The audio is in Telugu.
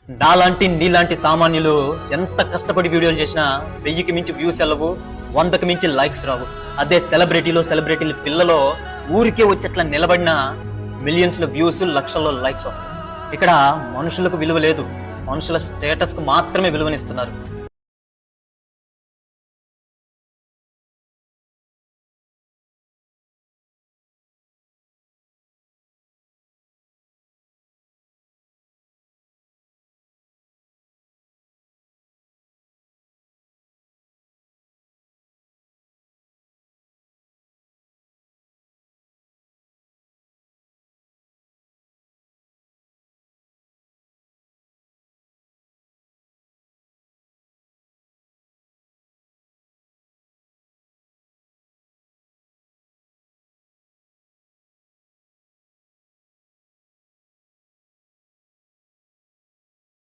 నాలాంటి నీలాంటి సామాన్యులు ఎంత కష్టపడి వీడియోలు చేసినా 1000కి మించి వ్యూస్ వెళ్ళవు, 100కి మించి లైక్స్ రావు. అదే సెలబ్రిటీల పిల్లలో ఊరికే వచ్చేట్లా నిలబడిన మిలియన్స్ లో వ్యూస్, లక్షల్లో లైక్స్ వస్తాయి. ఇక్కడ మనుషులకు విలువ లేదు, మనుషుల స్టేటస్ కు మాత్రమే విలువనిస్తున్నారు.